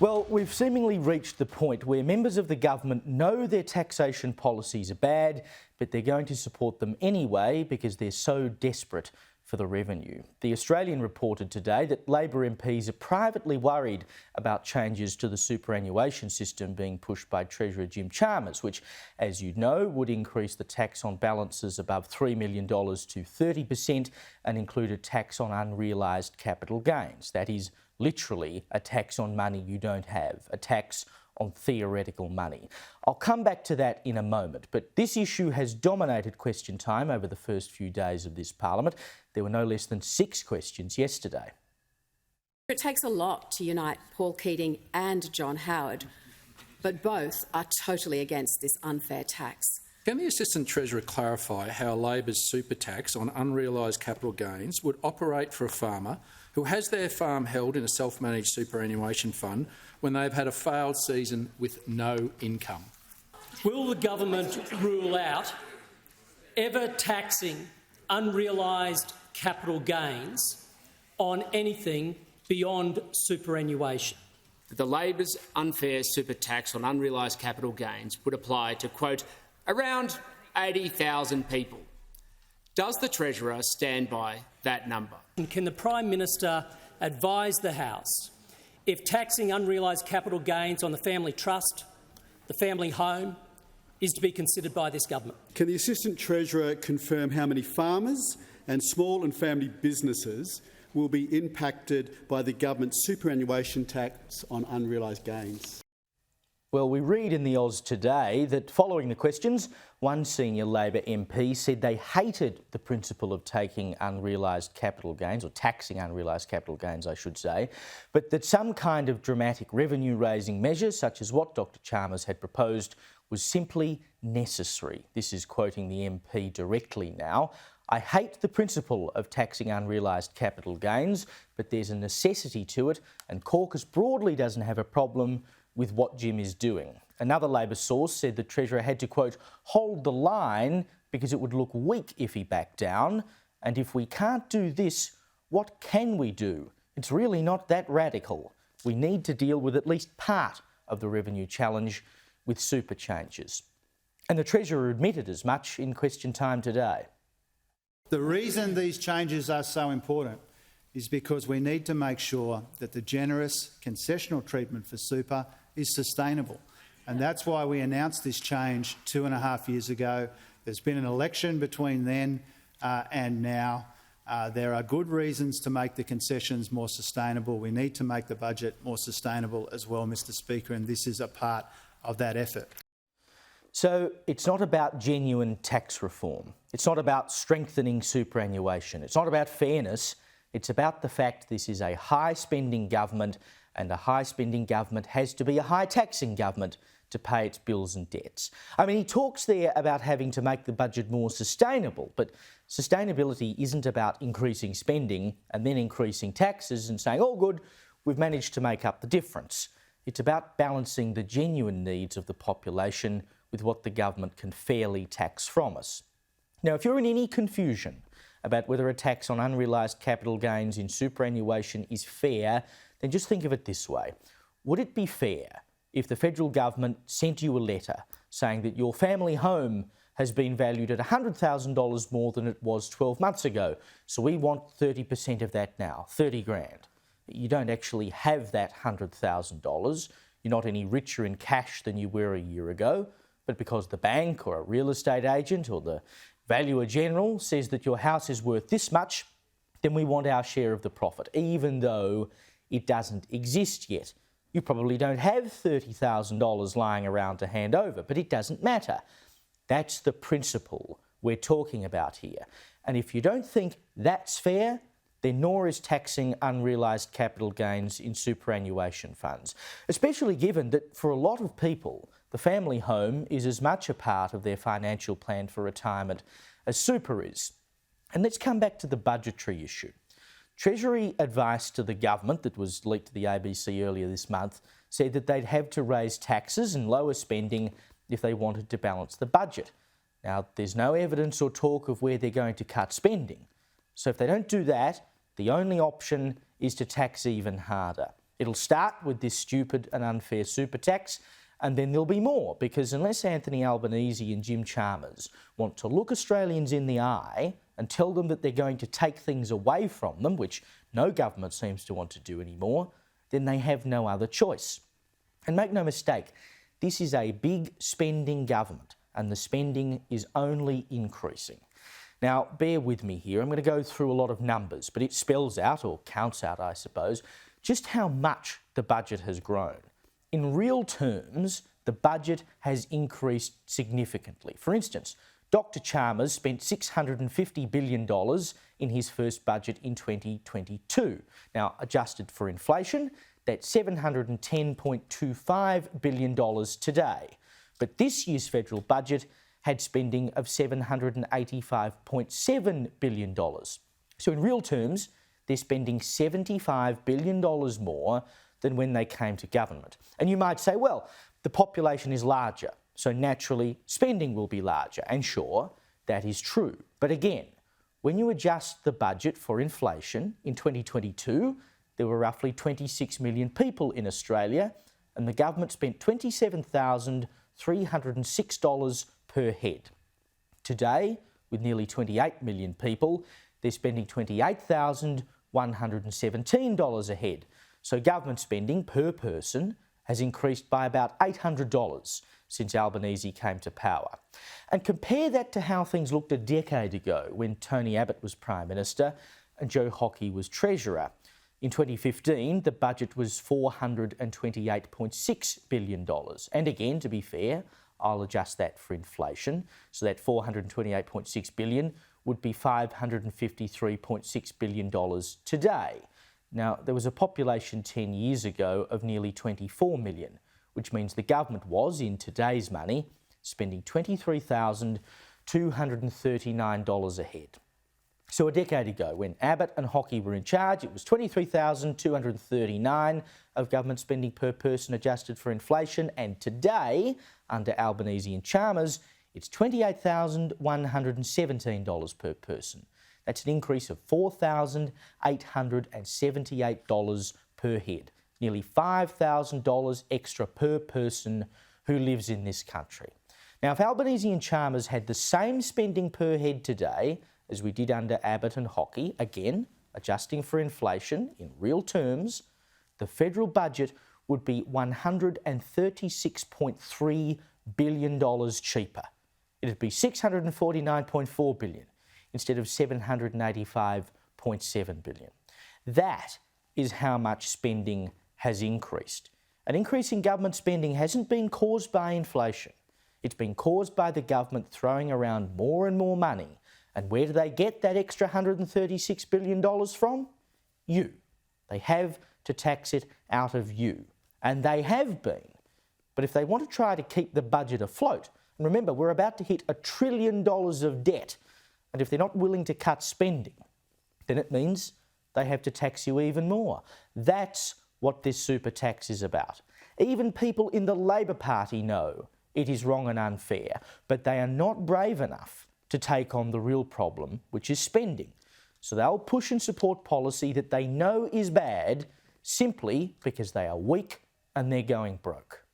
Well, we've seemingly reached the point where members of the government know their taxation policies are bad, but they're going to support them anyway because they're so desperate for the revenue. The Australian reported today that Labor MPs are privately worried about changes to the superannuation system being pushed by Treasurer Jim Chalmers, which, as you know, would increase the tax on balances above $3 million to 30% and include a tax on unrealised capital gains. That is literally a tax on money you don't have, a tax on theoretical money. I'll come back to that in a moment, but this issue has dominated question time over the first few days of this Parliament. There were no less than 6 questions yesterday. It takes a lot to unite Paul Keating and John Howard, but both are totally against this unfair tax. Can the Assistant Treasurer clarify how Labor's super tax on unrealised capital gains would operate for a farmer who has their farm held in a self-managed superannuation fund when they've had a failed season with no income? Will the government rule out ever taxing unrealised capital gains on anything beyond superannuation? The Labor's unfair super tax on unrealised capital gains would apply to, quote, around 80,000 people. Does the Treasurer stand by that number? And can the Prime Minister advise the House if taxing unrealised capital gains on the family trust, the family home, is to be considered by this government? Can the Assistant Treasurer confirm how many farmers and small and family businesses will be impacted by the government's superannuation tax on unrealised gains? Well, we read in the Oz today that following the questions, one senior Labor MP said they hated the principle of taking unrealised capital gains, or taxing unrealised capital gains, I should say, but that some kind of dramatic revenue-raising measure, such as what Dr Chalmers had proposed, was simply necessary. This is quoting the MP directly now. I hate the principle of taxing unrealised capital gains, but there's a necessity to it, and caucus broadly doesn't have a problem with what Jim is doing. Another Labor source said the Treasurer had to, quote, hold the line because it would look weak if he backed down. And if we can't do this, what can we do? It's really not that radical. We need to deal with at least part of the revenue challenge with super changes. And the Treasurer admitted as much in question time today. The reason these changes are so important is because we need to make sure that the generous concessional treatment for super is sustainable. And that's why we announced this change 2.5 years ago. There's been an election between then and now. There are good reasons to make the concessions more sustainable. We need to make the budget more sustainable as well, Mr Speaker, and this is a part of that effort. So it's not about genuine tax reform. It's not about strengthening superannuation. It's not about fairness. It's about the fact this is a high-spending government, and a high-spending government has to be a high-taxing government to pay its bills and debts. I mean, he talks there about having to make the budget more sustainable, but sustainability isn't about increasing spending and then increasing taxes and saying, oh good, we've managed to make up the difference. It's about balancing the genuine needs of the population with what the government can fairly tax from us. Now, if you're in any confusion about whether a tax on unrealised capital gains in superannuation is fair, then just think of it this way. Would it be fair if the federal government sent you a letter saying that your family home has been valued at $100,000 more than it was 12 months ago, so we want 30% of that now, 30 grand. You don't actually have that $100,000. You're not any richer in cash than you were a year ago, but because the bank or a real estate agent or the valuer general says that your house is worth this much, then we want our share of the profit, even though it doesn't exist yet. You probably don't have $30,000 lying around to hand over, but it doesn't matter. That's the principle we're talking about here. And if you don't think that's fair, then nor is taxing unrealised capital gains in superannuation funds, especially given that for a lot of people, the family home is as much a part of their financial plan for retirement as super is. And let's come back to the budgetary issue. Treasury advice to the government that was leaked to the ABC earlier this month said that they'd have to raise taxes and lower spending if they wanted to balance the budget. Now, there's no evidence or talk of where they're going to cut spending. So if they don't do that, the only option is to tax even harder. It'll start with this stupid and unfair super tax, and then there'll be more, because unless Anthony Albanese and Jim Chalmers want to look Australians in the eye and tell them that they're going to take things away from them, which no government seems to want to do anymore, then they have no other choice. And make no mistake, this is a big spending government, and the spending is only increasing. Now, bear with me here. I'm going to go through a lot of numbers, but it spells out, or counts out, I suppose, just how much the budget has grown. In real terms, the budget has increased significantly. For instance, Dr. Chalmers spent $650 billion in his first budget in 2022. Now, adjusted for inflation, that's $710.25 billion today. But this year's federal budget had spending of $785.7 billion. So in real terms, they're spending $75 billion more than when they came to government. And you might say, well, the population is larger, so naturally spending will be larger. And sure, that is true. But again, when you adjust the budget for inflation, in 2022, there were roughly 26 million people in Australia, and the government spent $27,306 per head. Today, with nearly 28 million people, they're spending $28,117 a head. So government spending per person has increased by about $800 since Albanese came to power. And compare that to how things looked a decade ago when Tony Abbott was Prime Minister and Joe Hockey was Treasurer. In 2015, the budget was $428.6 billion. And again, to be fair, I'll adjust that for inflation. So that $428.6 billion would be $553.6 billion today. Now, there was a population 10 years ago of nearly 24 million, which means the government was, in today's money, spending $23,239 a head. So a decade ago, when Abbott and Hockey were in charge, it was $23,239 of government spending per person adjusted for inflation, and today, under Albanese and Chalmers, it's $28,117 per person. That's an increase of $4,878 per head, nearly $5,000 extra per person who lives in this country. Now, if Albanese and Chalmers had the same spending per head today as we did under Abbott and Hockey, again, adjusting for inflation in real terms, the federal budget would be $136.3 billion cheaper. It'd be $649.4 billion instead of $785.7 billion. That is how much spending has increased. An increase in government spending hasn't been caused by inflation. It's been caused by the government throwing around more and more money. And where do they get that extra $136 billion from? You. They have to tax it out of you. And they have been. But if they want to try to keep the budget afloat, and remember, we're about to hit $1 trillion of debt, and if they're not willing to cut spending, then it means they have to tax you even more. That's what this super tax is about. Even people in the Labor Party know it is wrong and unfair, but they are not brave enough to take on the real problem, which is spending. So they'll push and support policy that they know is bad simply because they are weak and they're going broke.